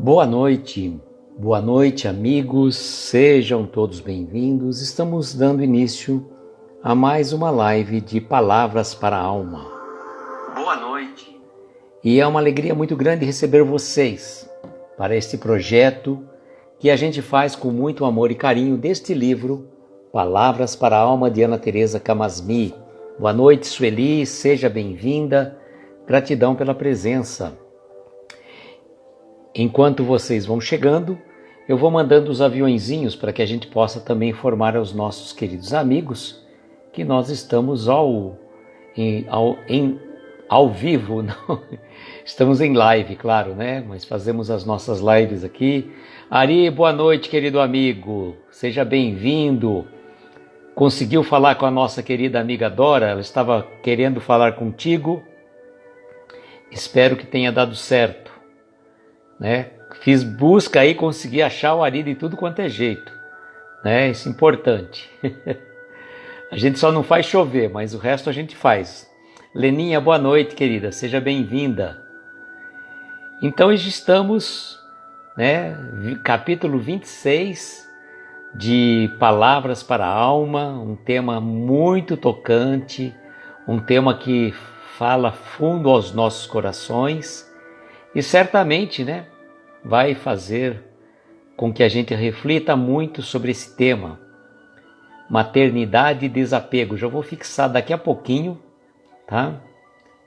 Boa noite amigos, sejam todos bem-vindos. Estamos dando início a mais uma live de Palavras para a Alma. Boa noite. E é uma alegria muito grande receber vocês para este projeto que a gente faz com muito amor e carinho deste livro, Palavras para a Alma, de Ana Teresa Camasmi. Boa noite, Sueli, seja bem-vinda. Gratidão pela presença. Enquanto vocês vão chegando, eu vou mandando os aviõezinhos para que a gente possa também informar aos nossos queridos amigos que nós estamos ao vivo, não? Estamos em live, claro, né? Mas fazemos as nossas lives aqui. Ari, boa noite, querido amigo, seja bem-vindo. Conseguiu falar com a nossa querida amiga Dora? Ela estava querendo falar contigo. Espero que tenha dado certo. Né? Fiz busca aí, consegui achar o Ari de tudo quanto é jeito, né? Isso é importante. A gente só não faz chover, mas o resto a gente faz. Leninha, boa noite, querida, seja bem-vinda. Então estamos, né, capítulo 26 de Palavras para a Alma, um tema muito tocante, um tema que fala fundo aos nossos corações. E certamente, né, vai fazer com que a gente reflita muito sobre esse tema, maternidade e desapego. Já vou fixar daqui a pouquinho, tá?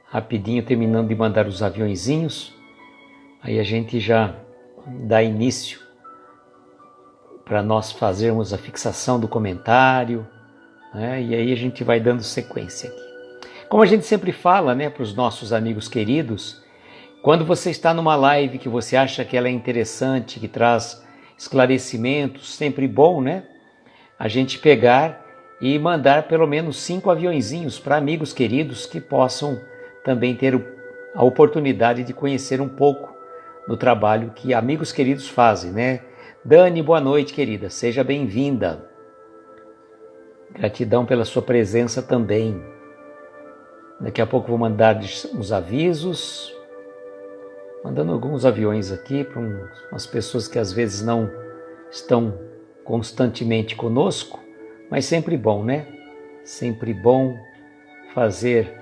Rapidinho, terminando de mandar os aviõezinhos, aí a gente já dá início para nós fazermos a fixação do comentário, né? E aí a gente vai dando sequência aqui. Como a gente sempre fala, né, para os nossos amigos queridos, quando você está numa live que você acha que ela é interessante, que traz esclarecimentos, sempre bom, né? A gente pegar e mandar pelo menos 5 aviõezinhos para amigos queridos que possam também ter a oportunidade de conhecer um pouco do trabalho que amigos queridos fazem, né? Dani, boa noite, querida, seja bem-vinda. Gratidão pela sua presença também. Daqui a pouco vou mandar uns avisos. Mandando alguns aviões aqui para umas pessoas que às vezes não estão constantemente conosco, mas sempre bom, né? Sempre bom fazer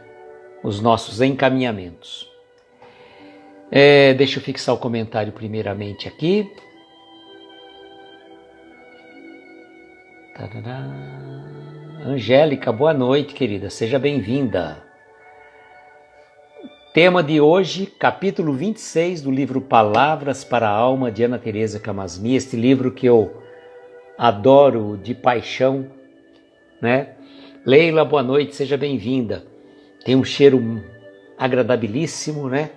os nossos encaminhamentos. Deixa eu fixar o comentário primeiramente aqui. Tarará. Angélica, boa noite, querida, seja bem-vinda. Tema de hoje, capítulo 26 do livro Palavras para a Alma, de Ana Teresa Camasmi, este livro que eu adoro de paixão, né? Leila, boa noite, seja bem-vinda. Tem um cheiro agradabilíssimo, né?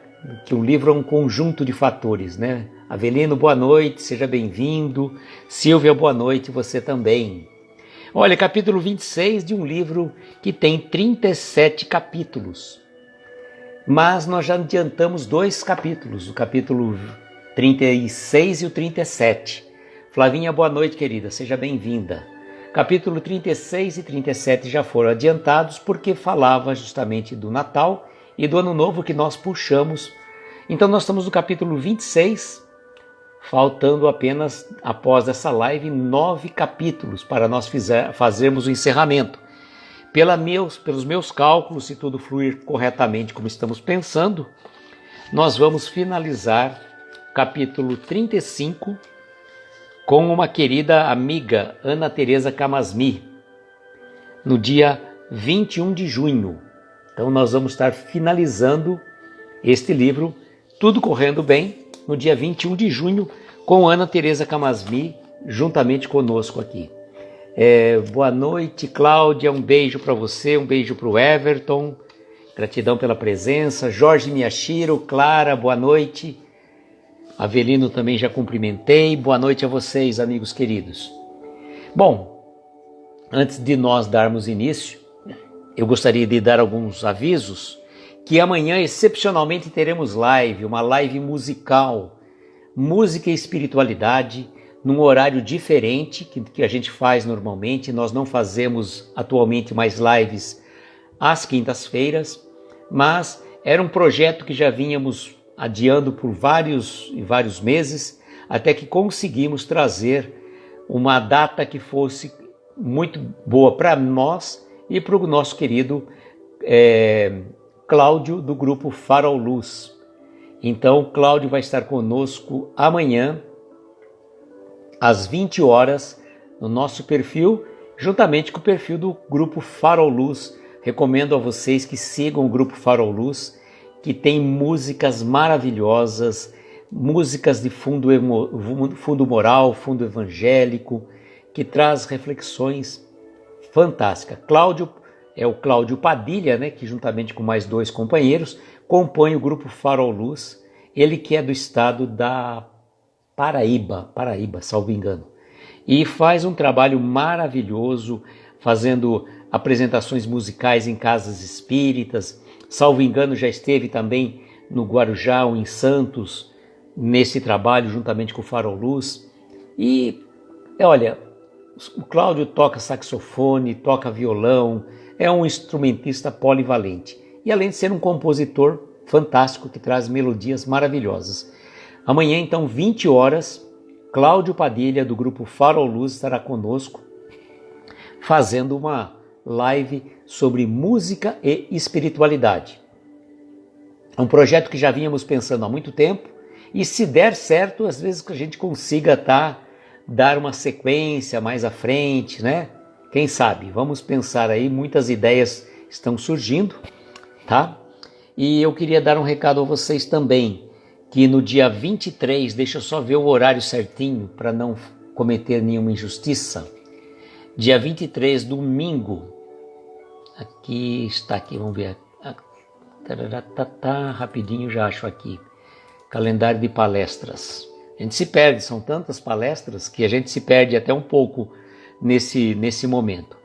Que o livro é um conjunto de fatores, né? Avelino, boa noite, seja bem-vindo. Silvia, boa noite, você também. Olha, capítulo 26 de um livro que tem 37 capítulos. Mas nós já adiantamos 2 capítulos, o capítulo 36 e o 37. Flavinha, boa noite, querida, seja bem-vinda. Capítulo 36 e 37 já foram adiantados porque falava justamente do Natal e do Ano Novo que nós puxamos. Então nós estamos no capítulo 26, faltando apenas, após essa live, 9 capítulos para nós fazermos o encerramento. Pelos meus cálculos, se tudo fluir corretamente como estamos pensando, nós vamos finalizar capítulo 35 com uma querida amiga, Ana Teresa Camasmi, no dia 21 de junho. Então nós vamos estar finalizando este livro, tudo correndo bem, no dia 21 de junho, com Ana Teresa Camasmi, juntamente conosco aqui. Boa noite, Cláudia, um beijo para você, um beijo para o Everton, gratidão pela presença. Jorge Miyashiro, Clara, boa noite. Avelino também já cumprimentei, boa noite a vocês, amigos queridos. Bom, antes de nós darmos início, eu gostaria de dar alguns avisos, que amanhã excepcionalmente teremos uma live musical, música e espiritualidade, num horário diferente que a gente faz normalmente. Nós não fazemos atualmente mais lives às quintas-feiras, mas era um projeto que já vínhamos adiando por vários meses, até que conseguimos trazer uma data que fosse muito boa para nós e para o nosso querido Cláudio, do grupo Farol Luz. Então, o Cláudio vai estar conosco amanhã, às 20 horas, no nosso perfil, juntamente com o perfil do grupo Farol Luz. Recomendo a vocês que sigam o grupo Farol Luz, que tem músicas maravilhosas, músicas de fundo moral, fundo evangélico, que traz reflexões fantásticas. Cláudio é o Cláudio Padilha, né, que juntamente com mais 2 companheiros compõe o grupo Farol Luz, ele que é do estado da Paraíba, salvo engano, e faz um trabalho maravilhoso, fazendo apresentações musicais em casas espíritas. Salvo engano, já esteve também no Guarujá ou em Santos, nesse trabalho, juntamente com o Farol Luz. E, olha, o Cláudio toca saxofone, toca violão, é um instrumentista polivalente. E além de ser um compositor fantástico, que traz melodias maravilhosas. Amanhã, então, 20 horas, Cláudio Padilha, do grupo Farol Luz, estará conosco, fazendo uma live sobre música e espiritualidade. É um projeto que já vínhamos pensando há muito tempo, e se der certo, às vezes que a gente consiga dar uma sequência mais à frente, né? Quem sabe? Vamos pensar aí, muitas ideias estão surgindo, tá? E eu queria dar um recado a vocês também, que no dia 23, deixa eu só ver o horário certinho para não cometer nenhuma injustiça. Dia 23, domingo, aqui está, vamos ver, rapidinho já acho aqui, calendário de palestras. A gente se perde, são tantas palestras que a gente se perde até um pouco nesse momento.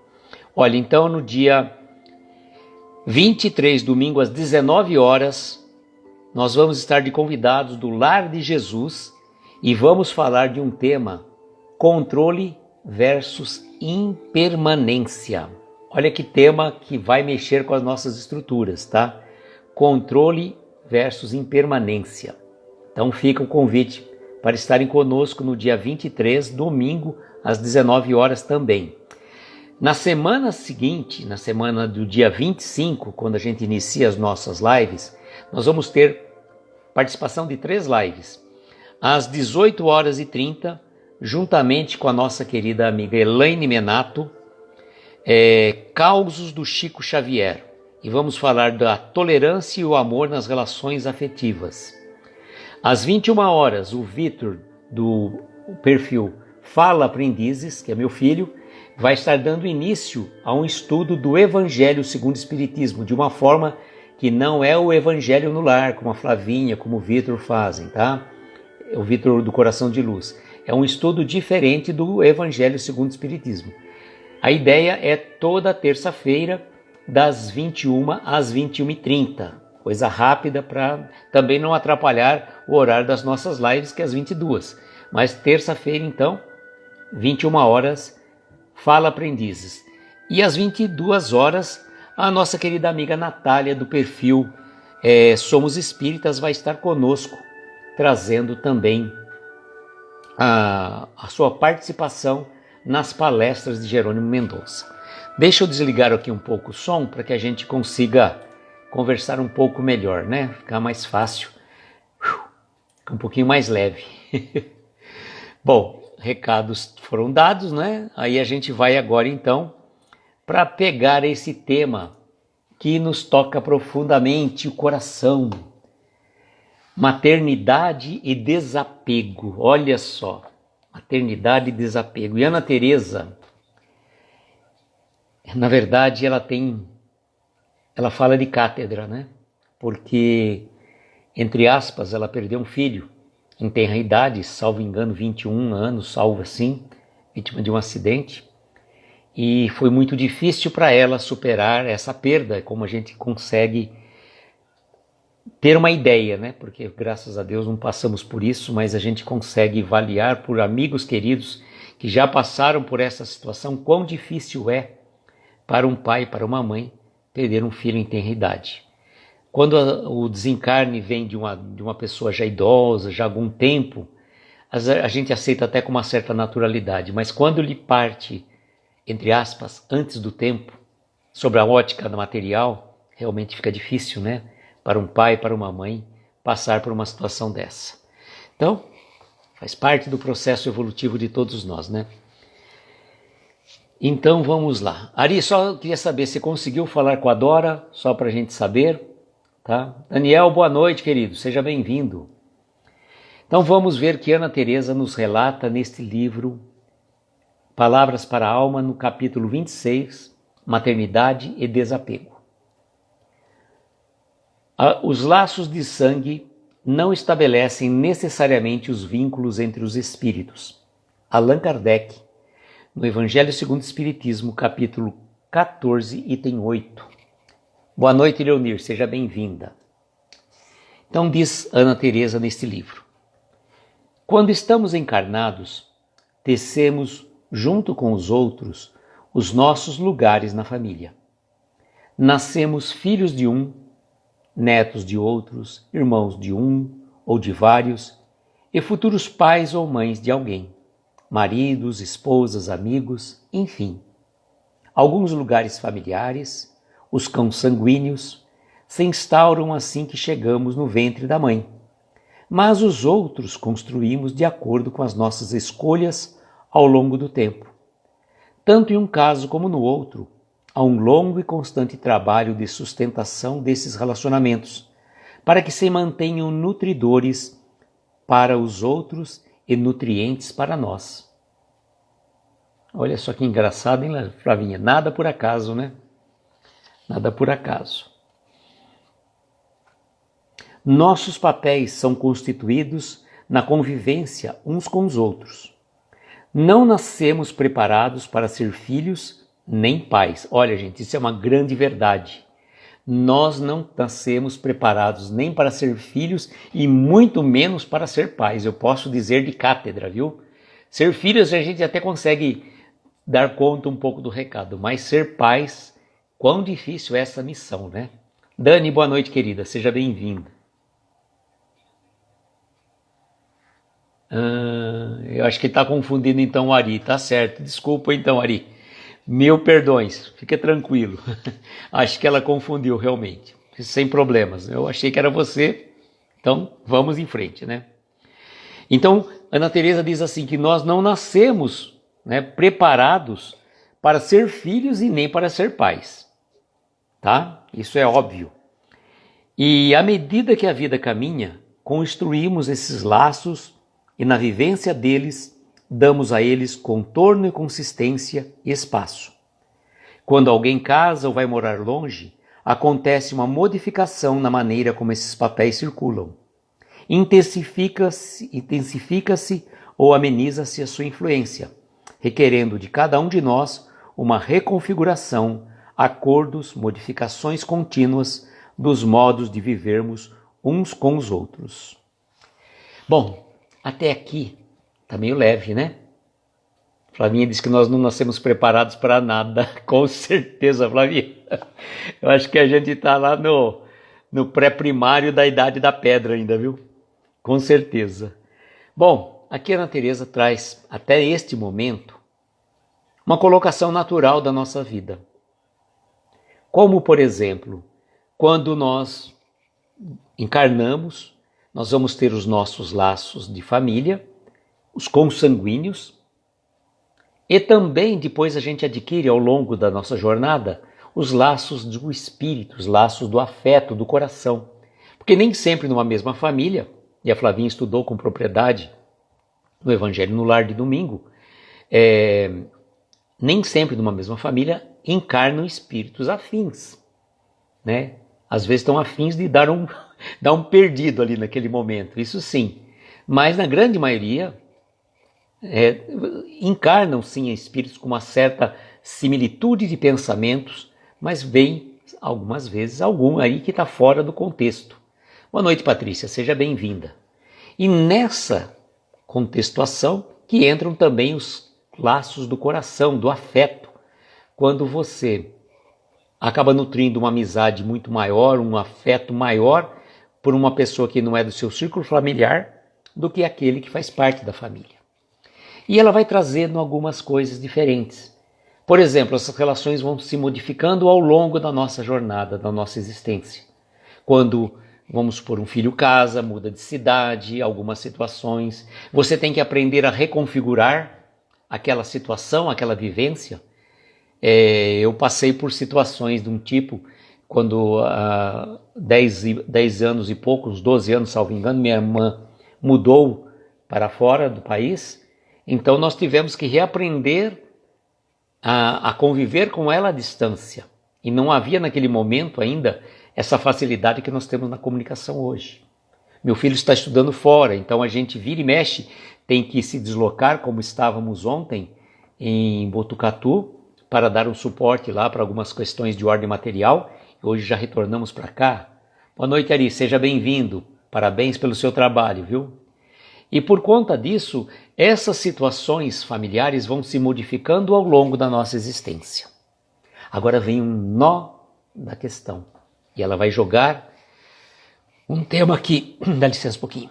Olha, então no dia 23, domingo às 19 horas, nós vamos estar de convidados do Lar de Jesus e vamos falar de um tema: controle versus impermanência. Olha que tema que vai mexer com as nossas estruturas, tá? Controle versus impermanência. Então fica o convite para estarem conosco no dia 23, domingo, às 19 horas também. Na semana seguinte, na semana do dia 25, quando a gente inicia as nossas lives, nós vamos ter participação de 3 lives. Às 18h30, juntamente com a nossa querida amiga Elaine Menato, Causos do Chico Xavier. E vamos falar da tolerância e o amor nas relações afetivas. Às 21 horas, o Vitor, do perfil Fala Aprendizes, que é meu filho, vai estar dando início a um estudo do Evangelho segundo o Espiritismo, de uma forma que não é o Evangelho no Lar, como a Flavinha, como o Vitor fazem, tá? O Vitor do Coração de Luz. É um estudo diferente do Evangelho segundo o Espiritismo. A ideia é toda terça-feira, das 21 às 21h30. Coisa rápida para também não atrapalhar o horário das nossas lives, que é às 22. Mas terça-feira, então, 21 horas, Fala Aprendizes. E às 22 horas, a nossa querida amiga Natália, do perfil Somos Espíritas, vai estar conosco, trazendo também a sua participação nas palestras de Jerônimo Mendonça. Deixa eu desligar aqui um pouco o som para que a gente consiga conversar um pouco melhor, né? Ficar mais fácil, ficar um pouquinho mais leve. Bom, recados foram dados, né? Aí a gente vai agora então para pegar esse tema que nos toca profundamente o coração. Maternidade e desapego. Olha só, maternidade e desapego. E Ana Teresa, na verdade, ela fala de cátedra, né? Porque, entre aspas, ela perdeu um filho em tenra idade, salvo engano, 21 anos, salvo assim, vítima de um acidente. E foi muito difícil para ela superar essa perda, como a gente consegue ter uma ideia, né? Porque, graças a Deus, não passamos por isso, mas a gente consegue avaliar por amigos queridos que já passaram por essa situação, quão difícil é para um pai, para uma mãe, perder um filho em tenra idade. Quando o desencarne vem de uma pessoa já idosa, já há algum tempo, a gente aceita até com uma certa naturalidade, mas quando ele parte, entre aspas, antes do tempo, sobre a ótica material, realmente fica difícil, né? Para um pai, para uma mãe, passar por uma situação dessa. Então, faz parte do processo evolutivo de todos nós, né? Então, vamos lá. Ari, só queria saber se conseguiu falar com a Dora, só para a gente saber, tá? Daniel, boa noite, querido, seja bem-vindo. Então, vamos ver o que Ana Teresa nos relata neste livro, Palavras para a Alma, no capítulo 26, Maternidade e Desapego. Os laços de sangue não estabelecem necessariamente os vínculos entre os espíritos. Allan Kardec, no Evangelho segundo o Espiritismo, capítulo 14, item 8. Boa noite, Leonir, seja bem-vinda. Então diz Ana Teresa neste livro: quando estamos encarnados, tecemos junto com os outros os nossos lugares na família. Nascemos filhos de um, netos de outros, irmãos de um ou de vários, e futuros pais ou mães de alguém, maridos, esposas, amigos, enfim. Alguns lugares familiares, os consanguíneos, se instauram assim que chegamos no ventre da mãe, mas os outros construímos de acordo com as nossas escolhas ao longo do tempo. Tanto em um caso como no outro, há um longo e constante trabalho de sustentação desses relacionamentos, para que se mantenham nutridores para os outros e nutrientes para nós. Olha só que engraçado, hein, Flavinha? Nada por acaso, né? Nada por acaso. Nossos papéis são constituídos na convivência uns com os outros. Não nascemos preparados para ser filhos nem pais. Olha, gente, isso é uma grande verdade. Nós não nascemos preparados nem para ser filhos e muito menos para ser pais. Eu posso dizer de cátedra, viu? Ser filhos a gente até consegue dar conta um pouco do recado, mas ser pais, quão difícil é essa missão, né? Dani, boa noite, querida, seja bem-vinda. Eu acho que está confundindo então o Ari, tá certo, desculpa então, Ari. Mil perdões, fique tranquilo. Acho que ela confundiu realmente, sem problemas. Eu achei que era você, então vamos em frente, né? Então, Ana Teresa diz assim que nós não nascemos, né, preparados para ser filhos e nem para ser pais, tá? Isso é óbvio. E à medida que a vida caminha, construímos esses laços e na vivência deles, damos a eles contorno e consistência e espaço. Quando alguém casa ou vai morar longe, acontece uma modificação na maneira como esses papéis circulam. Intensifica-se ou ameniza-se a sua influência, requerendo de cada um de nós uma reconfiguração, acordos, modificações contínuas dos modos de vivermos uns com os outros. Bom, até aqui tá meio leve, né? Flavinha disse que nós não nascemos preparados para nada, com certeza, Flavinha. Eu acho que a gente tá lá no pré-primário da Idade da Pedra ainda, viu? Com certeza. Bom, aqui a Ana Teresa traz, até este momento, uma colocação natural da nossa vida. Como, por exemplo, quando nós encarnamos, nós vamos ter os nossos laços de família, os consanguíneos, e também depois a gente adquire ao longo da nossa jornada os laços do espírito, os laços do afeto, do coração. Porque nem sempre numa mesma família, e a Flavinha estudou com propriedade no Evangelho no Lar de Domingo, nem sempre numa mesma família encarnam espíritos afins, né? Às vezes estão afins de dar um perdido ali naquele momento, isso sim. Mas na grande maioria, encarnam sim espíritos com uma certa similitude de pensamentos, mas vem algumas vezes algum aí que está fora do contexto. Boa noite, Patrícia, seja bem-vinda. E nessa contextuação que entram também os laços do coração, do afeto. Quando você acaba nutrindo uma amizade muito maior, um afeto maior por uma pessoa que não é do seu círculo familiar do que aquele que faz parte da família. E ela vai trazendo algumas coisas diferentes. Por exemplo, essas relações vão se modificando ao longo da nossa jornada, da nossa existência. Quando, vamos supor, um filho casa, muda de cidade, algumas situações, você tem que aprender a reconfigurar aquela situação, aquela vivência. Eu passei por situações de um tipo, quando há 10 anos e pouco, uns 12 anos, salvo engano, minha irmã mudou para fora do país, então nós tivemos que reaprender a conviver com ela à distância. E não havia naquele momento ainda essa facilidade que nós temos na comunicação hoje. Meu filho está estudando fora, então a gente vira e mexe, tem que se deslocar, como estávamos ontem em Botucatu, para dar um suporte lá para algumas questões de ordem material. Hoje já retornamos para cá. Boa noite, Ari, seja bem-vindo. Parabéns pelo seu trabalho, viu? E por conta disso, essas situações familiares vão se modificando ao longo da nossa existência. Agora vem um nó da questão. E ela vai jogar um tema aqui. Dá licença um pouquinho.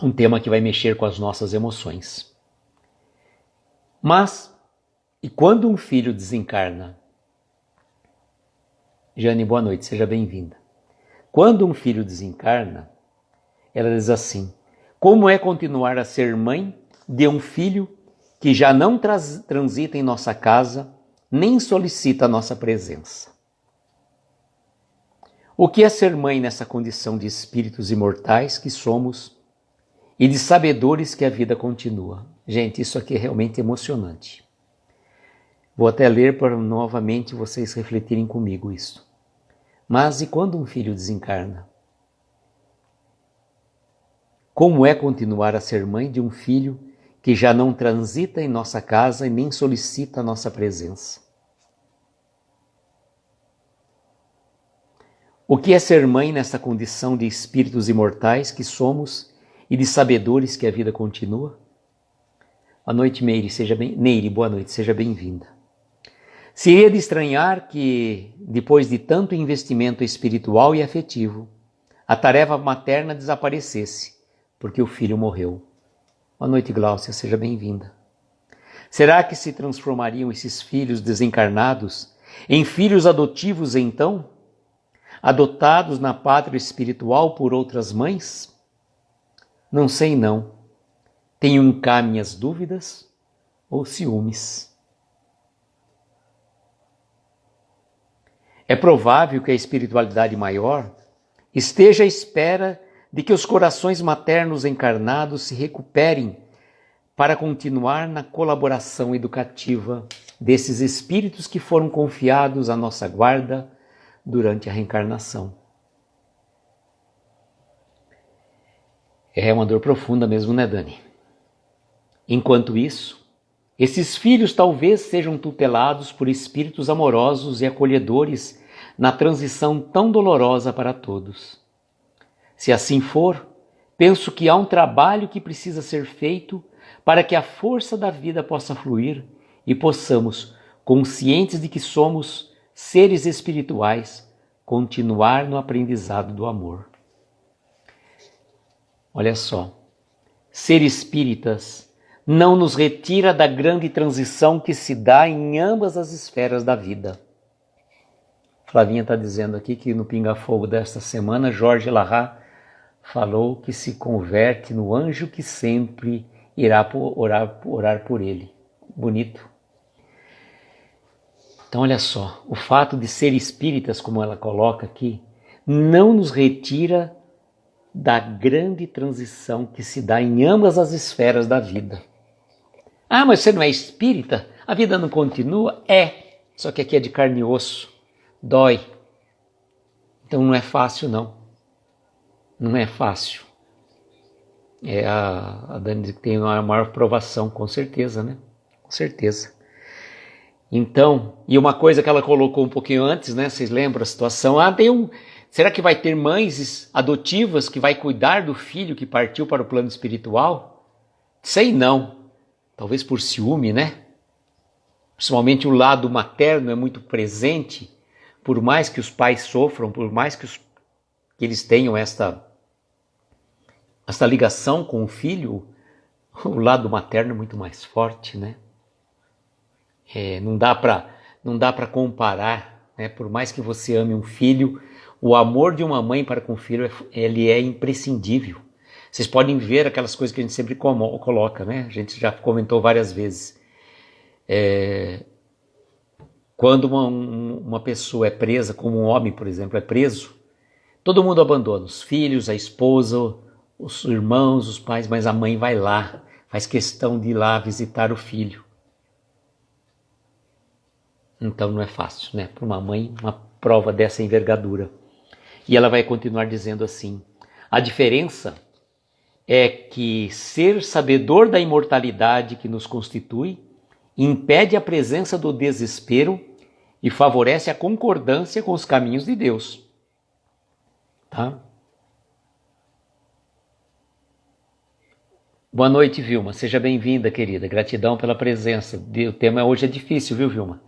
Um tema que vai mexer com as nossas emoções. Mas, e quando um filho desencarna? Jane, boa noite, seja bem-vinda. Quando um filho desencarna, ela diz assim: como é continuar a ser mãe de um filho que já não transita em nossa casa, nem solicita a nossa presença? O que é ser mãe nessa condição de espíritos imortais que somos e de sabedores que a vida continua? Gente, isso aqui é realmente emocionante. Vou até ler para novamente vocês refletirem comigo isso. Mas e quando um filho desencarna? Como é continuar a ser mãe de um filho que já não transita em nossa casa e nem solicita a nossa presença? O que é ser mãe nessa condição de espíritos imortais que somos e de sabedores que a vida continua? Boa noite, Neire, boa noite, seja bem-vinda. Seria de estranhar que, depois de tanto investimento espiritual e afetivo, a tarefa materna desaparecesse, porque o filho morreu. Boa noite, Gláucia, seja bem-vinda. Será que se transformariam esses filhos desencarnados em filhos adotivos então? Adotados na pátria espiritual por outras mães? Não sei não. Tenho cá minhas dúvidas ou ciúmes. É provável que a espiritualidade maior esteja à espera de que os corações maternos encarnados se recuperem para continuar na colaboração educativa desses espíritos que foram confiados à nossa guarda durante a reencarnação. É uma dor profunda mesmo, né, Dani? Enquanto isso, esses filhos talvez sejam tutelados por espíritos amorosos e acolhedores na transição tão dolorosa para todos. Se assim for, penso que há um trabalho que precisa ser feito para que a força da vida possa fluir e possamos, conscientes de que somos seres espirituais, continuar no aprendizado do amor. Olha só, ser espíritas não nos retira da grande transição que se dá em ambas as esferas da vida. Flavinha está dizendo aqui que no Pinga Fogo desta semana, Jorge Larrat falou que se converte no anjo que sempre irá orar por ele. Bonito. Então olha só, o fato de ser espíritas, como ela coloca aqui, não nos retira da grande transição que se dá em ambas as esferas da vida. Ah, mas você não é espírita? A vida não continua? É, só que aqui é de carne e osso, dói. Então não é fácil não. Não é fácil. A Dani diz que tem uma maior provação, com certeza, né? Com certeza. Então, e uma coisa que ela colocou um pouquinho antes, né? Vocês lembram a situação? Será que vai ter mães adotivas que vai cuidar do filho que partiu para o plano espiritual? Sei não. talvez por ciúme, né? Principalmente o lado materno é muito presente, por mais que os pais sofram, por mais que eles tenham esta ligação com o filho, o lado materno é muito mais forte, né? Não dá para comparar, né? Por mais que você ame um filho, o amor de uma mãe para com o filho ele é imprescindível. Vocês podem ver aquelas coisas que a gente sempre coloca, né? A gente já comentou várias vezes. Quando uma pessoa é presa, como um homem, por exemplo, é preso, todo mundo abandona, os filhos, a esposa, os irmãos, os pais, mas a mãe vai lá, faz questão de ir lá visitar o filho. Então não é fácil, né? Para uma mãe, uma prova dessa envergadura. E ela vai continuar dizendo assim: a diferença é que ser sabedor da imortalidade que nos constitui impede a presença do desespero e favorece a concordância com os caminhos de Deus. Tá? Boa noite, Vilma. Seja bem-vinda, querida. Gratidão pela presença. O tema hoje é difícil, viu, Vilma?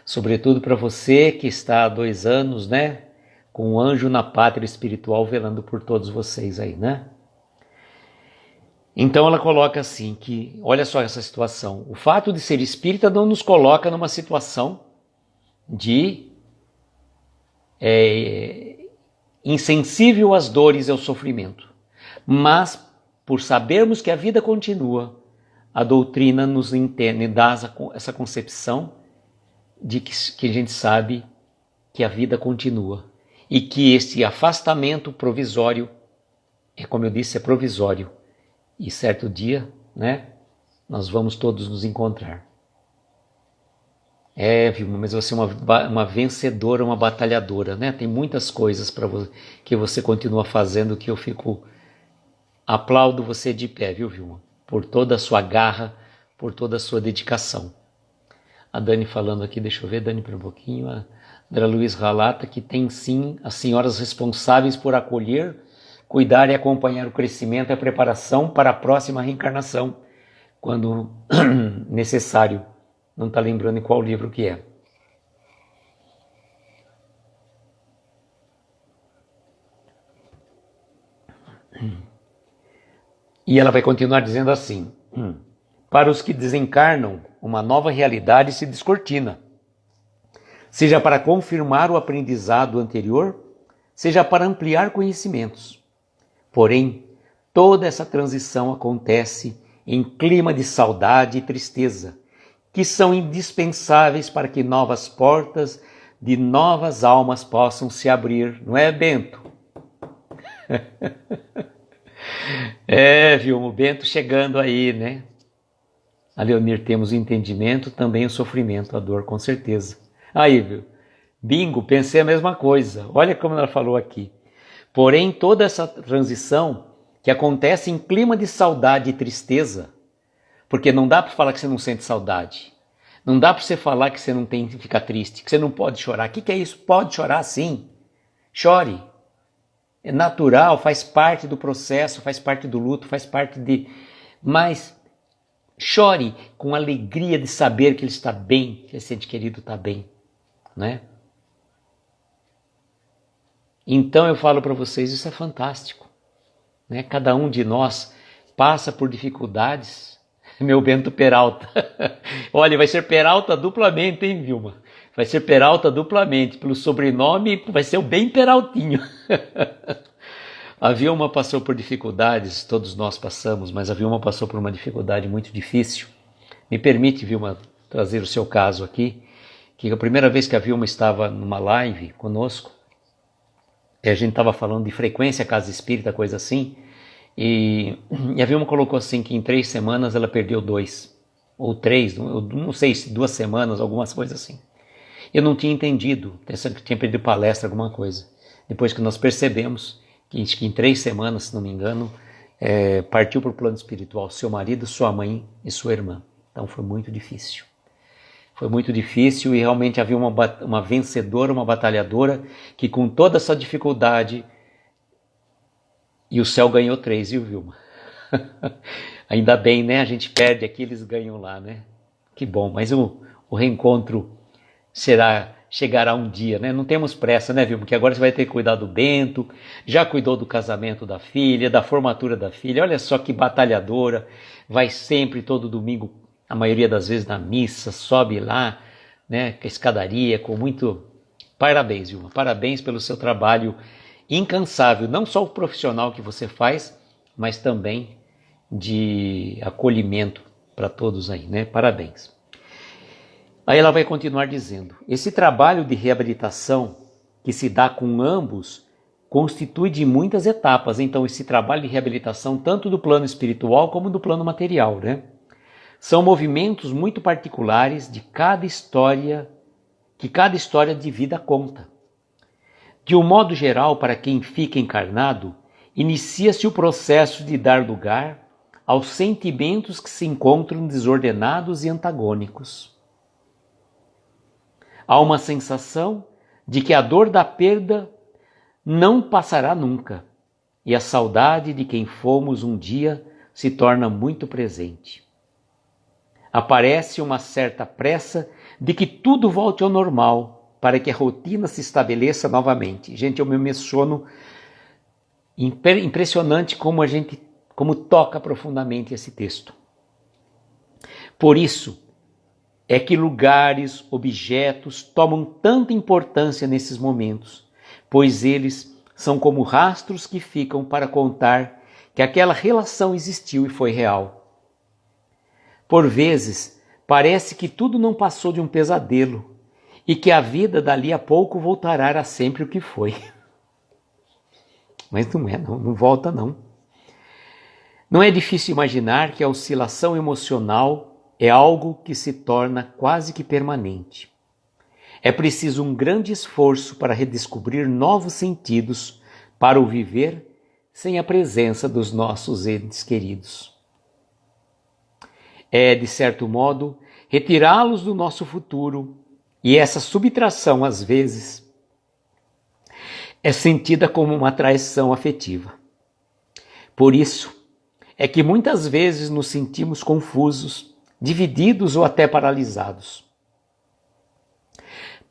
Sobretudo para você que está há 2 anos, né? Com um anjo na pátria espiritual velando por todos vocês aí, né? Então ela coloca assim que, olha só essa situação, o fato de ser espírita não nos coloca numa situação de insensível às dores e ao sofrimento, mas por sabermos que a vida continua, a doutrina nos entende, dá essa concepção de que a gente sabe que a vida continua e que esse afastamento provisório, como eu disse, é provisório. E certo dia, né, nós vamos todos nos encontrar. Vilma, mas você é uma vencedora, uma batalhadora, né? Tem muitas coisas que você continua fazendo que eu aplaudo você de pé, viu, Vilma? Por toda a sua garra, por toda a sua dedicação. A Dani falando aqui, deixa eu ver, Dani, para um pouquinho. A André Luiz relata que tem sim as senhoras responsáveis por acolher, cuidar e acompanhar o crescimento e a preparação para a próxima reencarnação, quando necessário. Não está lembrando em qual livro que é. E ela vai continuar dizendo assim: para os que desencarnam, uma nova realidade se descortina, seja para confirmar o aprendizado anterior, seja para ampliar conhecimentos. Porém, toda essa transição acontece em clima de saudade e tristeza, que são indispensáveis para que novas portas de novas almas possam se abrir, não é, Bento? Viu, o Bento chegando aí, né? A Leonir, temos o entendimento, também o sofrimento, a dor, com certeza. Aí, viu? Bingo, pensei a mesma coisa. Olha como ela falou aqui. Porém, toda essa transição que acontece em clima de saudade e tristeza, porque não dá para falar que você não sente saudade, não dá para você falar que você não tem que ficar triste, que você não pode chorar. O que é isso? Pode chorar sim. Chore. É natural, faz parte do processo, faz parte do luto, faz parte de... Mas chore com alegria de saber que ele está bem, que esse ente querido está bem, né? Então eu falo para vocês, isso é fantástico, né? Cada um de nós passa por dificuldades. Meu Bento Peralta. Olha, vai ser Peralta duplamente, hein, Vilma? Vai ser Peralta duplamente. Pelo sobrenome, vai ser o bem Peraltinho. A Vilma passou por dificuldades, todos nós passamos, mas a Vilma passou por uma dificuldade muito difícil. Me permite, Vilma, trazer o seu caso aqui, que a primeira vez que a Vilma estava numa live conosco, a gente estava falando de frequência casa espírita, coisa assim, e a Vilma colocou assim que em 3 semanas ela perdeu 2, ou 3, eu não sei se 2 semanas, algumas coisas assim. Eu não tinha entendido, tinha perdido palestra, alguma coisa. Depois que nós percebemos que em 3 semanas, se não me engano, partiu para o plano espiritual seu marido, sua mãe e sua irmã. Então foi muito difícil. Foi muito difícil e realmente havia uma vencedora, uma batalhadora, que com toda essa dificuldade, e o céu ganhou 3, viu, Vilma? Ainda bem, né? A gente perde aqui, eles ganham lá, né? Que bom, mas o reencontro chegará um dia, né? Não temos pressa, né, Vilma? Porque agora você vai ter que cuidar do Bento, já cuidou do casamento da filha, da formatura da filha. Olha só que batalhadora, vai sempre todo domingo, a maioria das vezes na missa, sobe lá, né, com a escadaria, com muito... Parabéns, Vilma, parabéns pelo seu trabalho incansável, não só o profissional que você faz, mas também de acolhimento para todos aí, né? Parabéns. Aí ela vai continuar dizendo: esse trabalho de reabilitação que se dá com ambos constitui de muitas etapas. Então, esse trabalho de reabilitação, tanto do plano espiritual como do plano material, né? São movimentos muito particulares de cada história, que cada história de vida conta. De um modo geral, para quem fica encarnado, inicia-se o processo de dar lugar aos sentimentos que se encontram desordenados e antagônicos. Há uma sensação de que a dor da perda não passará nunca, e a saudade de quem fomos um dia se torna muito presente. Aparece uma certa pressa de que tudo volte ao normal, para que a rotina se estabeleça novamente. Gente, eu me emociono, impressionante como toca profundamente esse texto. Por isso é que lugares, objetos tomam tanta importância nesses momentos, pois eles são como rastros que ficam para contar que aquela relação existiu e foi real. Por vezes, parece que tudo não passou de um pesadelo e que a vida dali a pouco voltará a sempre o que foi. Mas não volta não. Não é difícil imaginar que a oscilação emocional é algo que se torna quase que permanente. É preciso um grande esforço para redescobrir novos sentidos para o viver sem a presença dos nossos entes queridos. É, de certo modo, retirá-los do nosso futuro, e essa subtração, às vezes, é sentida como uma traição afetiva. Por isso, é que muitas vezes nos sentimos confusos, divididos ou até paralisados.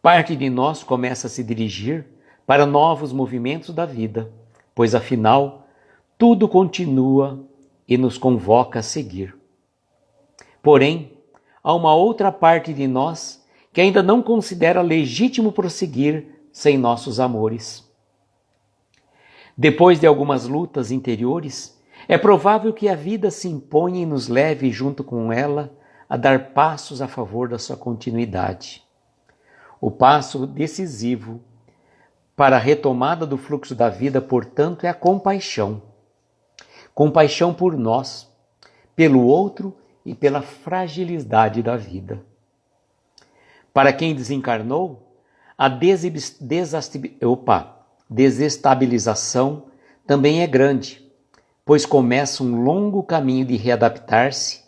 Parte de nós começa a se dirigir para novos movimentos da vida, pois afinal, tudo continua e nos convoca a seguir. Porém, há uma outra parte de nós que ainda não considera legítimo prosseguir sem nossos amores. Depois de algumas lutas interiores, é provável que a vida se imponha e nos leve junto com ela a dar passos a favor da sua continuidade. O passo decisivo para a retomada do fluxo da vida, portanto, é a compaixão. Compaixão por nós, pelo outro e pela fragilidade da vida. Para quem desencarnou, a desestabilização também é grande, pois começa um longo caminho de readaptar-se,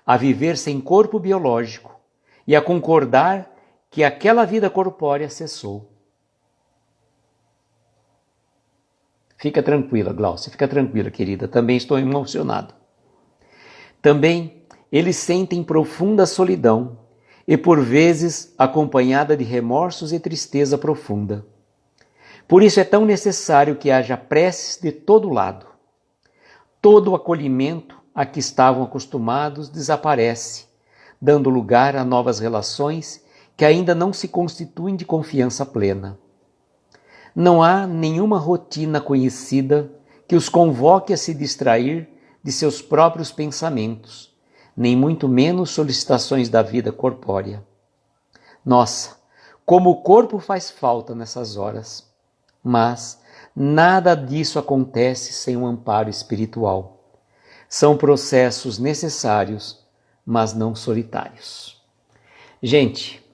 a viver sem corpo biológico e a concordar que aquela vida corpórea cessou. Fica tranquila, Glaucia, fica tranquila, querida, também estou emocionado. Também eles sentem profunda solidão e por vezes acompanhada de remorsos e tristeza profunda. Por isso é tão necessário que haja preces de todo lado. Todo o acolhimento a que estavam acostumados desaparece, dando lugar a novas relações que ainda não se constituem de confiança plena. Não há nenhuma rotina conhecida que os convoque a se distrair de seus próprios pensamentos, nem muito menos solicitações da vida corpórea. Nossa, como o corpo faz falta nessas horas! Mas nada disso acontece sem um amparo espiritual. São processos necessários, mas não solitários. Gente,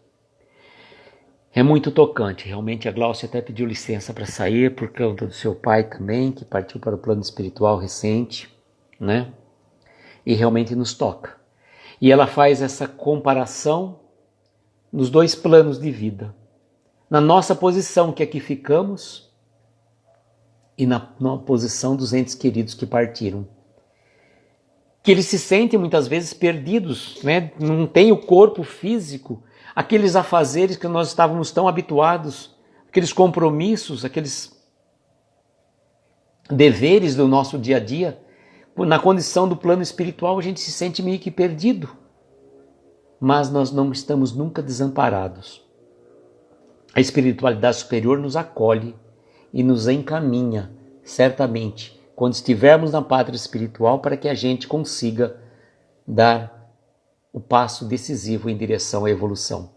é muito tocante. Realmente a Glaucia até pediu licença para sair por conta do seu pai também, que partiu para o plano espiritual recente, né? E realmente nos toca. E ela faz essa comparação nos dois planos de vida. Na nossa posição que aqui ficamos e na posição dos entes queridos que partiram. que eles se sentem muitas vezes perdidos, né? Não tem o corpo físico, aqueles afazeres que nós estávamos tão habituados, aqueles compromissos, aqueles deveres do nosso dia a dia. Na condição do plano espiritual a gente se sente meio que perdido, mas nós não estamos nunca desamparados. A espiritualidade superior nos acolhe e nos encaminha, certamente, quando estivermos na pátria espiritual, para que a gente consiga dar o passo decisivo em direção à evolução.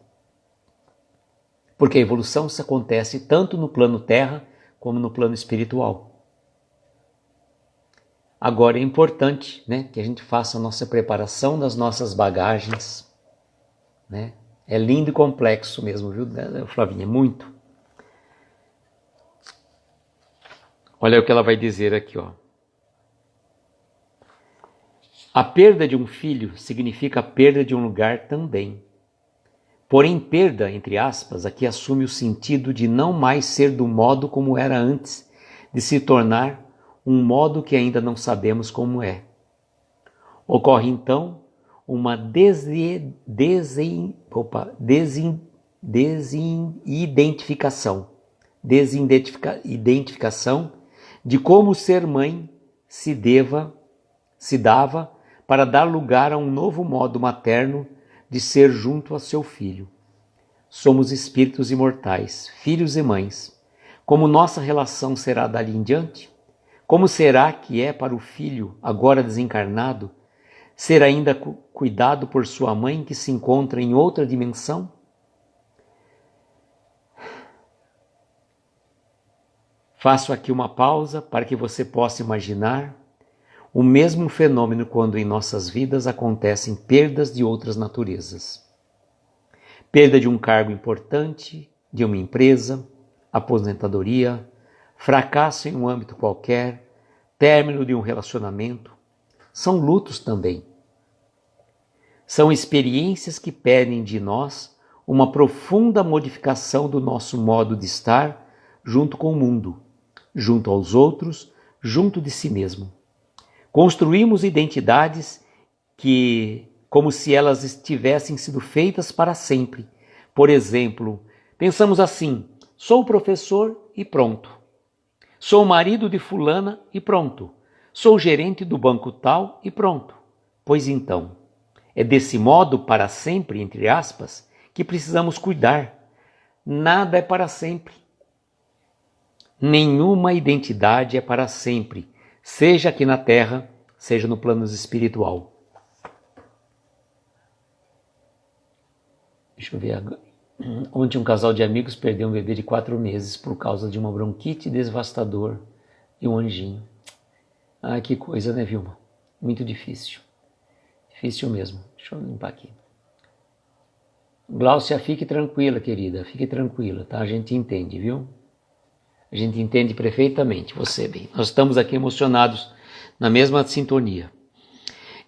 Porque a evolução se acontece tanto no plano terra como no plano espiritual. Agora é importante, né, que a gente faça a nossa preparação das nossas bagagens, né? É lindo e complexo mesmo, viu, Flavinha? Muito. Olha o que ela vai dizer aqui, ó. A perda de um filho significa a perda de um lugar também. Porém, perda, entre aspas, aqui assume o sentido de não mais ser do modo como era antes, de se tornar um modo que ainda não sabemos como é. Ocorre então uma desidentificação de como ser mãe se dava para dar lugar a um novo modo materno de ser junto a seu filho. Somos espíritos imortais, filhos e mães. Como nossa relação será dali em diante? Como será que é para o filho, agora desencarnado, ser ainda cuidado por sua mãe que se encontra em outra dimensão? Faço aqui uma pausa para que você possa imaginar o mesmo fenômeno quando em nossas vidas acontecem perdas de outras naturezas. Perda de um cargo importante, de uma empresa, aposentadoria, fracasso em um âmbito qualquer, término de um relacionamento. São lutos também. São experiências que pedem de nós uma profunda modificação do nosso modo de estar junto com o mundo, junto aos outros, junto de si mesmo. Construímos identidades que, como se elas tivessem sido feitas para sempre. Por exemplo, pensamos assim: sou professor e pronto. Sou marido de fulana e pronto. Sou gerente do banco tal e pronto. Pois então, é desse modo para sempre, entre aspas, que precisamos cuidar. Nada é para sempre. Nenhuma identidade é para sempre, seja aqui na Terra, seja no plano espiritual. Deixa eu ver agora. Ontem um casal de amigos perdeu um bebê de 4 meses por causa de uma bronquite devastador e um anjinho. Ah, que coisa, né, Vilma? Muito difícil. Difícil mesmo. Deixa eu limpar aqui. Gláucia, fique tranquila, querida. Fique tranquila, tá? A gente entende, viu? A gente entende perfeitamente, você bem. Nós estamos aqui emocionados na mesma sintonia.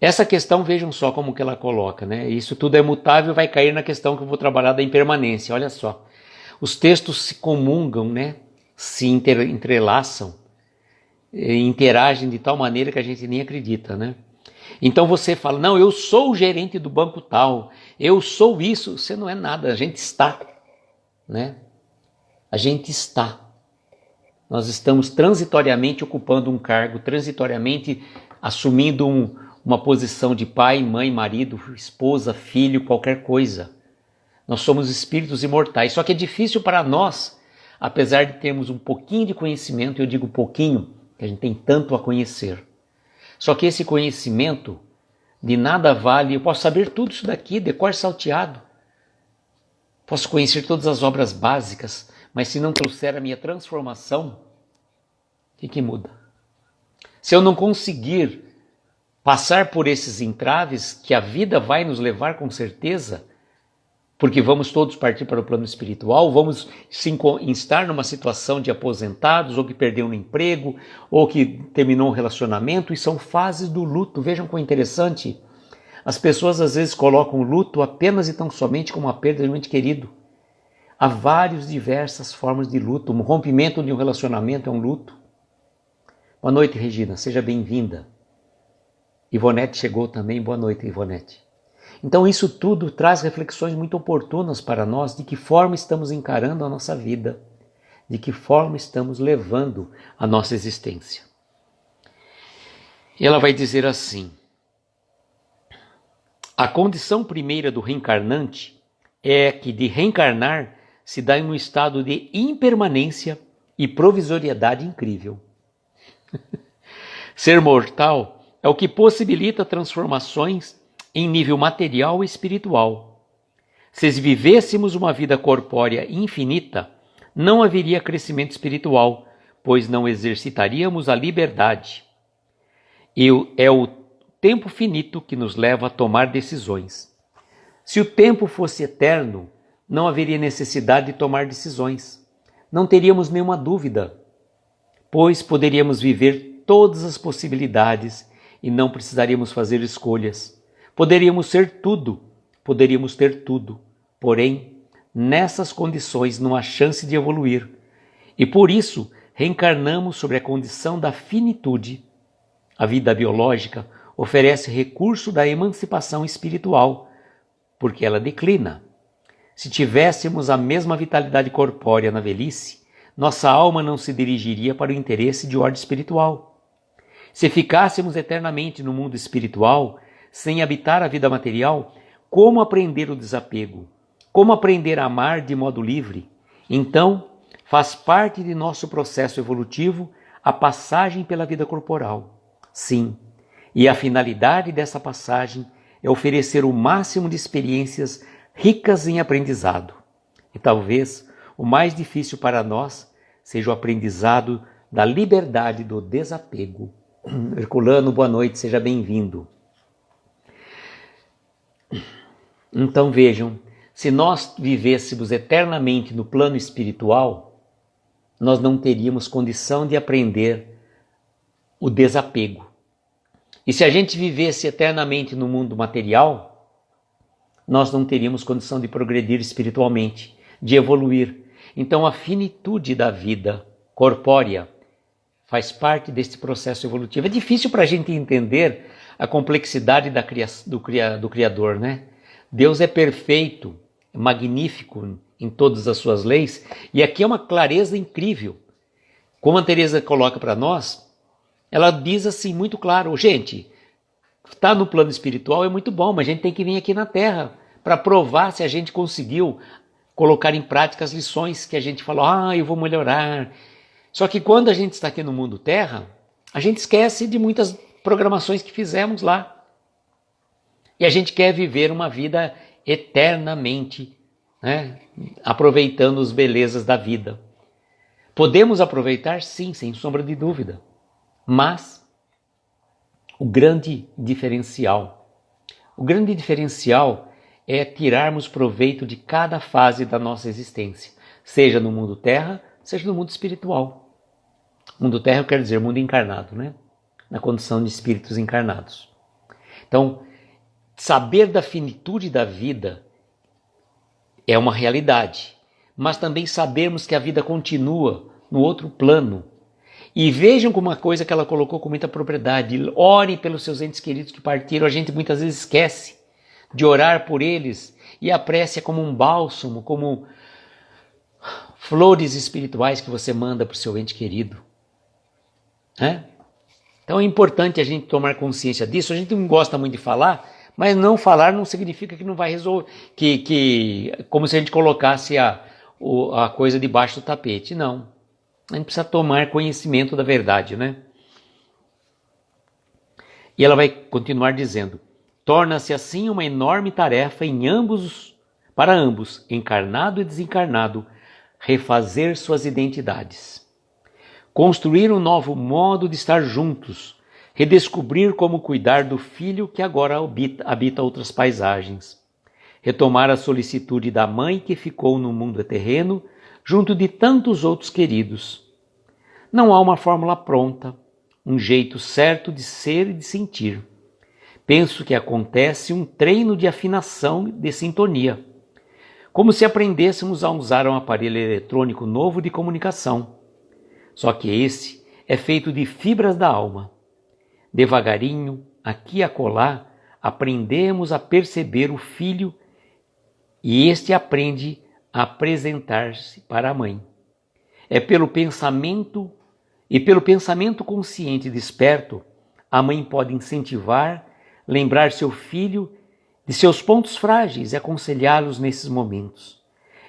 Essa questão, vejam só como que ela coloca, né? Isso tudo é mutável, vai cair na questão que eu vou trabalhar da impermanência. Olha só. Os textos se comungam, né? Se entrelaçam, interagem de tal maneira que a gente nem acredita, né? Então você fala, não, eu sou o gerente do banco tal, eu sou isso. Você não é nada, a gente está, né? A gente está. Nós estamos transitoriamente ocupando um cargo, transitoriamente assumindo uma posição de pai, mãe, marido, esposa, filho, qualquer coisa. Nós somos espíritos imortais. Só que é difícil para nós, apesar de termos um pouquinho de conhecimento, eu digo pouquinho, que a gente tem tanto a conhecer. Só que esse conhecimento de nada vale, eu posso saber tudo isso daqui, de cor salteado. Posso conhecer todas as obras básicas, mas se não trouxer a minha transformação, o que muda? Se eu não conseguir passar por esses entraves que a vida vai nos levar com certeza, porque vamos todos partir para o plano espiritual, vamos estar numa situação de aposentados, ou que perdeu um emprego, ou que terminou um relacionamento, e são fases do luto. Vejam como é interessante. As pessoas às vezes colocam o luto apenas e tão somente como a perda de um ente querido. Há diversas formas de luto. Um rompimento de um relacionamento é um luto. Boa noite, Regina. Seja bem-vinda. Ivonete chegou também, boa noite, Ivonete. Então isso tudo traz reflexões muito oportunas para nós de que forma estamos encarando a nossa vida, de que forma estamos levando a nossa existência. E ela vai dizer assim: a condição primeira do reencarnante é que de reencarnar se dá em um estado de impermanência e provisoriedade incrível. Ser mortal é o que possibilita transformações em nível material e espiritual. Se vivêssemos uma vida corpórea infinita, não haveria crescimento espiritual, pois não exercitaríamos a liberdade. E é o tempo finito que nos leva a tomar decisões. Se o tempo fosse eterno, não haveria necessidade de tomar decisões. Não teríamos nenhuma dúvida, pois poderíamos viver todas as possibilidades e não precisaríamos fazer escolhas. Poderíamos ter tudo, porém, nessas condições não há chance de evoluir. E por isso, reencarnamos sobre a condição da finitude. A vida biológica oferece recurso da emancipação espiritual, porque ela declina. Se tivéssemos a mesma vitalidade corpórea na velhice, nossa alma não se dirigiria para o interesse de ordem espiritual. Se ficássemos eternamente no mundo espiritual, sem habitar a vida material, como aprender o desapego? Como aprender a amar de modo livre? Então, faz parte de nosso processo evolutivo a passagem pela vida corporal. Sim, e a finalidade dessa passagem é oferecer o máximo de experiências ricas em aprendizado. E talvez o mais difícil para nós seja o aprendizado da liberdade do desapego. Herculano, boa noite, seja bem-vindo. Então vejam, se nós vivêssemos eternamente no plano espiritual, nós não teríamos condição de aprender o desapego. E se a gente vivesse eternamente no mundo material, nós não teríamos condição de progredir espiritualmente, de evoluir. Então a finitude da vida corpórea faz parte desse processo evolutivo. É difícil para a gente entender a complexidade do Criador, né? Deus é perfeito, é magnífico em todas as suas leis, e aqui é uma clareza incrível. Como a Teresa coloca para nós, ela diz assim muito claro: gente, estar no plano espiritual é muito bom, mas a gente tem que vir aqui na Terra para provar se a gente conseguiu colocar em prática as lições que a gente falou, eu vou melhorar. Só que quando a gente está aqui no mundo Terra, a gente esquece de muitas programações que fizemos lá. E a gente quer viver uma vida eternamente, né? Aproveitando as belezas da vida. Podemos aproveitar? Sim, sem sombra de dúvida. Mas o grande diferencial é tirarmos proveito de cada fase da nossa existência, seja no mundo terra, seja no mundo espiritual. Mundo terra eu quero dizer mundo encarnado, né? Na condição de espíritos encarnados. Então, saber da finitude da vida é uma realidade, mas também sabermos que a vida continua no outro plano. E vejam como uma coisa que ela colocou com muita propriedade: orem pelos seus entes queridos que partiram. A gente muitas vezes esquece de orar por eles, e a prece é como um bálsamo, como flores espirituais que você manda para o seu ente querido. Então é importante a gente tomar consciência disso. A gente não gosta muito de falar, mas não falar não significa que não vai resolver, como se a gente colocasse a coisa debaixo do tapete. Não. A gente precisa tomar conhecimento da verdade, né? E ela vai continuar dizendo: torna-se assim uma enorme tarefa para ambos, encarnado e desencarnado, refazer suas identidades. Construir um novo modo de estar juntos, redescobrir como cuidar do filho que agora habita outras paisagens, retomar a solicitude da mãe que ficou no mundo terreno, junto de tantos outros queridos. Não há uma fórmula pronta, um jeito certo de ser e de sentir. Penso que acontece um treino de afinação de sintonia, como se aprendêssemos a usar um aparelho eletrônico novo de comunicação. Só que esse é feito de fibras da alma. Devagarinho, aqui e acolá, aprendemos a perceber o filho e este aprende a apresentar-se para a mãe. É pelo pensamento consciente e desperto, a mãe pode incentivar, lembrar seu filho de seus pontos frágeis e aconselhá-los nesses momentos.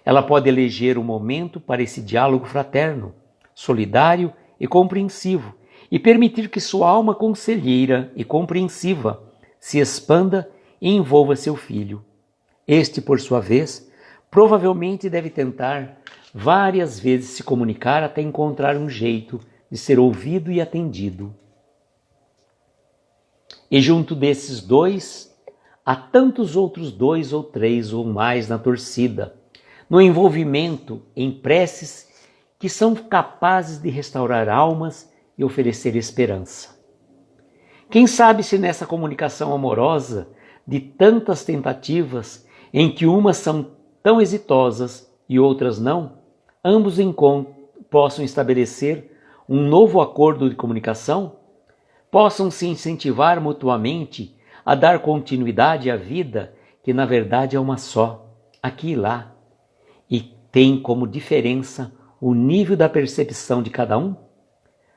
Ela pode eleger um momento para esse diálogo fraterno, solidário e compreensivo, e permitir que sua alma conselheira e compreensiva se expanda e envolva seu filho. Este, por sua vez, provavelmente deve tentar várias vezes se comunicar até encontrar um jeito de ser ouvido e atendido. E junto desses dois, há tantos outros 2 ou 3 ou mais na torcida, no envolvimento em preces que são capazes de restaurar almas e oferecer esperança. Quem sabe se nessa comunicação amorosa de tantas tentativas, em que umas são tão exitosas e outras não, ambos possam estabelecer um novo acordo de comunicação, possam se incentivar mutuamente a dar continuidade à vida, que na verdade é uma só, aqui e lá, e tem como diferença o nível da percepção de cada um?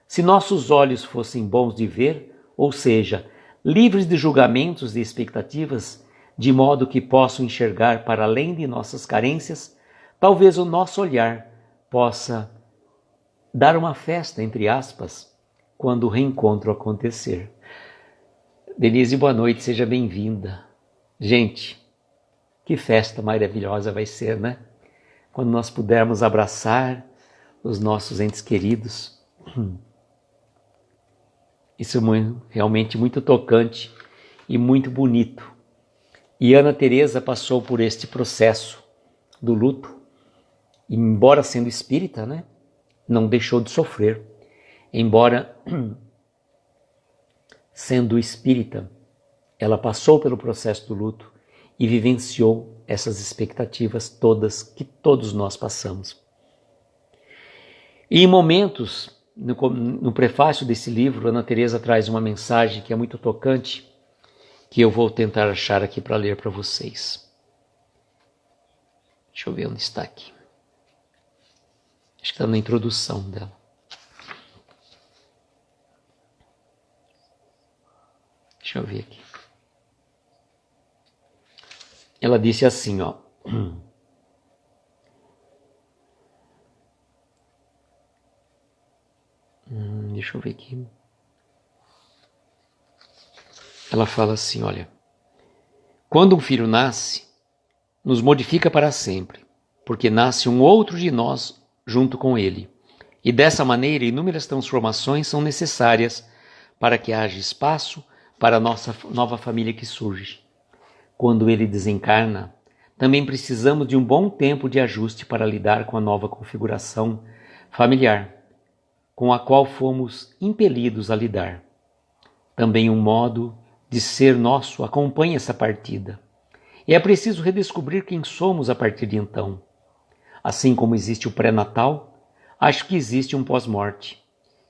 Se nossos olhos fossem bons de ver, ou seja, livres de julgamentos e expectativas, de modo que possam enxergar para além de nossas carências, talvez o nosso olhar possa dar uma festa, entre aspas, quando o reencontro acontecer. Denise, boa noite, seja bem-vinda. Gente, que festa maravilhosa vai ser, né? Quando nós pudermos abraçar os nossos entes queridos. Isso é realmente muito tocante e muito bonito. E Ana Teresa passou por este processo do luto, e, embora sendo espírita, né, não deixou de sofrer. Embora sendo espírita, ela passou pelo processo do luto e vivenciou essas expectativas todas que todos nós passamos. E em momentos, no prefácio desse livro, Ana Teresa traz uma mensagem que é muito tocante, que eu vou tentar achar aqui para ler para vocês. Deixa eu ver onde está aqui. Acho que está na introdução dela. Deixa eu ver aqui. Ela disse assim, ó. Deixa eu ver aqui. Ela fala assim, olha. Quando um filho nasce, nos modifica para sempre, porque nasce um outro de nós junto com ele. E dessa maneira, inúmeras transformações são necessárias para que haja espaço para a nossa nova família que surge. Quando ele desencarna, também precisamos de um bom tempo de ajuste para lidar com a nova configuração familiar, com a qual fomos impelidos a lidar. Também um modo de ser nosso acompanha essa partida. E é preciso redescobrir quem somos a partir de então. Assim como existe o pré-natal, acho que existe um pós-morte,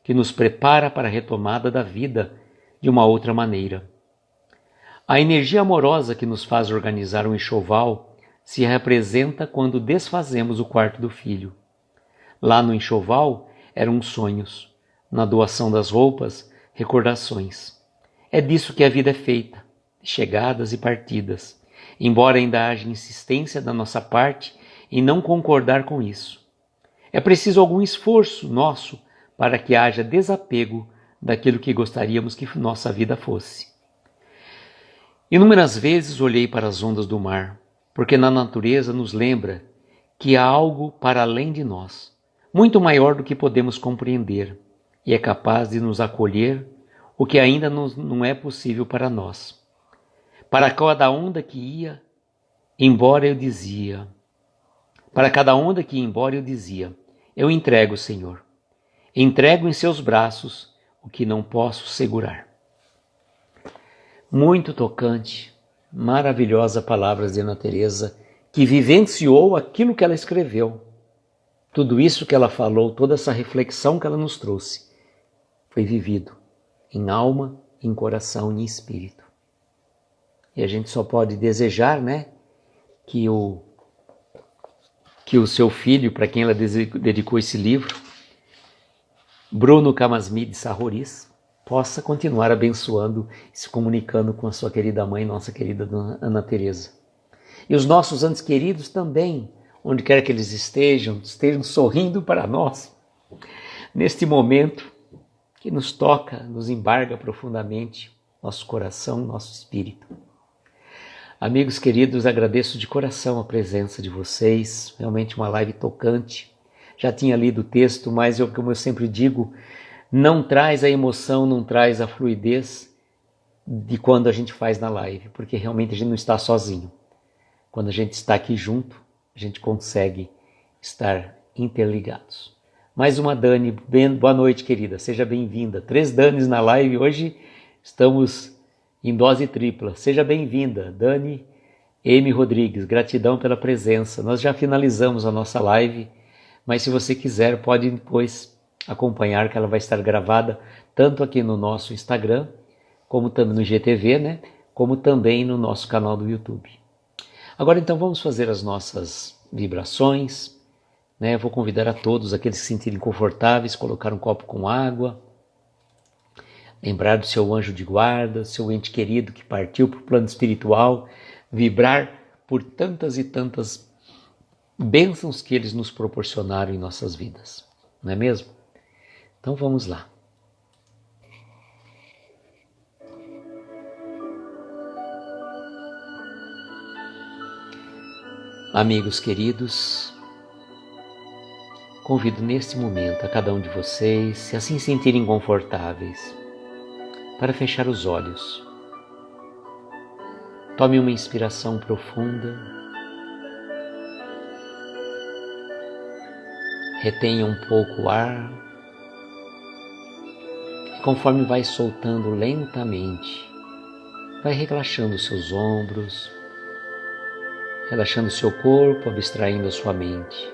que nos prepara para a retomada da vida de uma outra maneira. A energia amorosa que nos faz organizar um enxoval se representa quando desfazemos o quarto do filho. Lá no enxoval eram sonhos, na doação das roupas, recordações. É disso que a vida é feita, de chegadas e partidas, embora ainda haja insistência da nossa parte em não concordar com isso. É preciso algum esforço nosso para que haja desapego daquilo que gostaríamos que nossa vida fosse. Inúmeras vezes olhei para as ondas do mar, porque na natureza nos lembra que há algo para além de nós, muito maior do que podemos compreender, e é capaz de nos acolher o que ainda não é possível para nós. Para cada onda que ia, embora eu dizia, eu entrego, Senhor. Entrego em seus braços o que não posso segurar. Muito tocante, maravilhosa palavras de Ana Teresa, que vivenciou aquilo que ela escreveu. Tudo isso que ela falou, toda essa reflexão que ela nos trouxe, foi vivido em alma em coração e em espírito. E a gente só pode desejar, né, que o seu filho, para quem ela dedicou esse livro, Bruno Camasmid Sarroris, possa continuar abençoando e se comunicando com a sua querida mãe, nossa querida Ana Teresa. E os nossos antes queridos também, onde quer que eles estejam sorrindo para nós, neste momento que nos toca, nos embarga profundamente nosso coração, nosso espírito. Amigos queridos, agradeço de coração a presença de vocês, realmente uma live tocante. Já tinha lido o texto, mas como eu sempre digo, não traz a emoção, não traz a fluidez de quando a gente faz na live, porque realmente a gente não está sozinho. Quando a gente está aqui junto, a gente consegue estar interligados. Mais uma Dani, boa noite, querida, seja bem-vinda. 3 Danis na live, hoje estamos em dose tripla. Seja bem-vinda, Dani M. Rodrigues, gratidão pela presença. Nós já finalizamos a nossa live, mas se você quiser pode depois acompanhar, que ela vai estar gravada tanto aqui no nosso Instagram, como também no IGTV, né? Como também no nosso canal do YouTube. Agora então vamos fazer as nossas vibrações, né? Vou convidar a todos, aqueles que se sentirem confortáveis, colocar um copo com água, lembrar do seu anjo de guarda, seu ente querido que partiu para o plano espiritual, vibrar por tantas e tantas bênçãos que eles nos proporcionaram em nossas vidas, não é mesmo? Então vamos lá. Amigos queridos, convido neste momento a cada um de vocês, se assim sentirem confortáveis, para fechar os olhos. Tome uma inspiração profunda, retenha um pouco o ar, e conforme vai soltando lentamente, vai relaxando os seus ombros, relaxando o seu corpo, abstraindo a sua mente.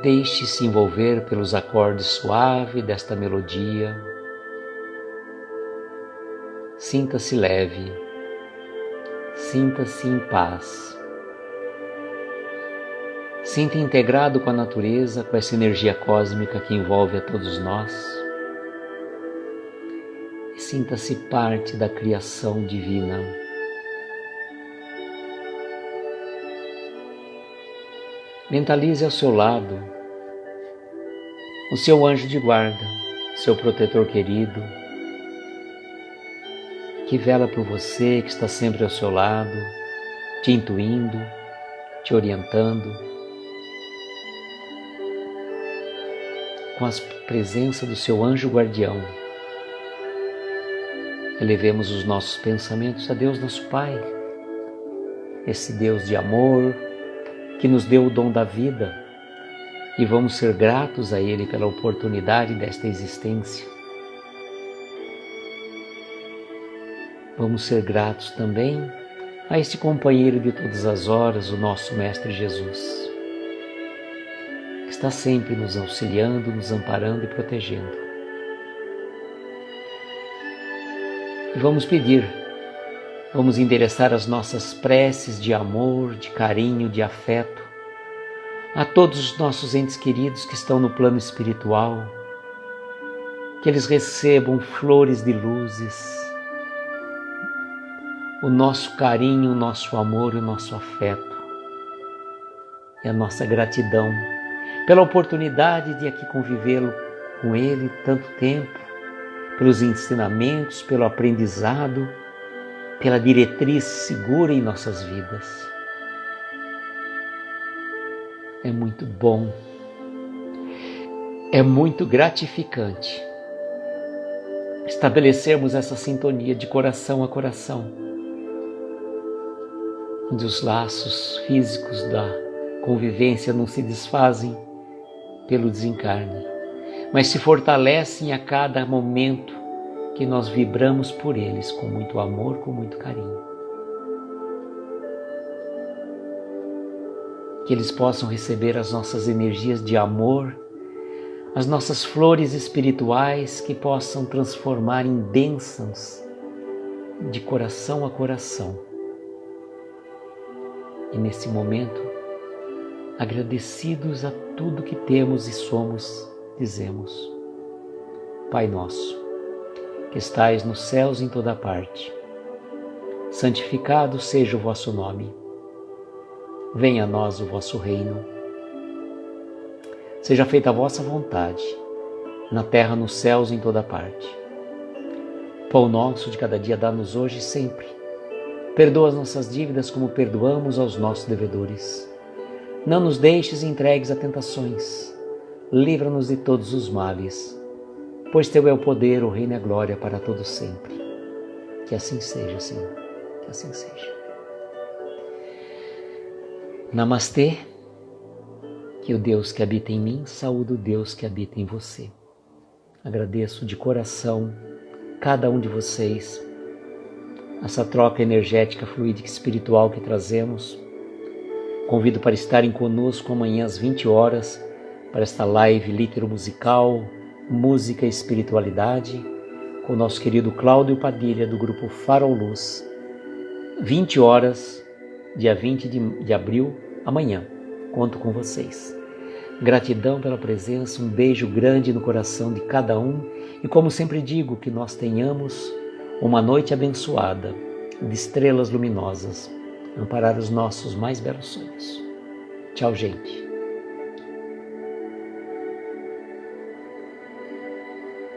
Deixe-se envolver pelos acordes suaves desta melodia. Sinta-se leve, sinta-se em paz. Sinta integrado com a natureza, com essa energia cósmica que envolve a todos nós. E sinta-se parte da criação divina. Mentalize ao seu lado o seu anjo de guarda, seu protetor querido, que vela por você, que está sempre ao seu lado, te intuindo, te orientando, com a presença do seu anjo guardião. Elevemos os nossos pensamentos a Deus, nosso Pai, esse Deus de amor que nos deu o dom da vida, e vamos ser gratos a Ele pela oportunidade desta existência. Vamos ser gratos também a este companheiro de todas as horas, o nosso Mestre Jesus, que está sempre nos auxiliando, nos amparando e protegendo. E vamos pedir, vamos endereçar as nossas preces de amor, de carinho, de afeto a todos os nossos entes queridos que estão no plano espiritual, que eles recebam flores de luzes, o nosso carinho, o nosso amor, o nosso afeto e a nossa gratidão pela oportunidade de aqui convivê-lo com Ele tanto tempo, pelos ensinamentos, pelo aprendizado, pela diretriz segura em nossas vidas. É muito bom, é muito gratificante estabelecermos essa sintonia de coração a coração, onde os laços físicos da convivência não se desfazem pelo desencarne, mas se fortalecem a cada momento que nós vibramos por eles com muito amor, com muito carinho. Que eles possam receber as nossas energias de amor, as nossas flores espirituais que possam transformar em bênçãos de coração a coração. E nesse momento, agradecidos a tudo que temos e somos, dizemos: Pai nosso, que estais nos céus em toda parte, santificado seja o vosso nome. Venha a nós o vosso reino. Seja feita a vossa vontade, na terra, nos céus, em toda parte. Pão nosso de cada dia dá-nos hoje e sempre. Perdoa as nossas dívidas como perdoamos aos nossos devedores. Não nos deixes entregues a tentações. Livra-nos de todos os males, pois Teu é o poder, o reino e a glória para todos sempre. Que assim seja, Senhor, que assim seja. Namastê. Que o Deus que habita em mim saúde o Deus que habita em você. Agradeço de coração cada um de vocês, essa troca energética, fluídica e espiritual que trazemos. Convido para estarem conosco amanhã às 20 horas para esta live litero-musical, música e espiritualidade, com o nosso querido Cláudio Padilha do grupo Farol Luz. 20 horas, dia 20 de abril, amanhã. Conto com vocês. Gratidão pela presença, um beijo grande no coração de cada um e, como sempre digo, que nós tenhamos uma noite abençoada, de estrelas luminosas, amparar os nossos mais belos sonhos. Tchau, gente.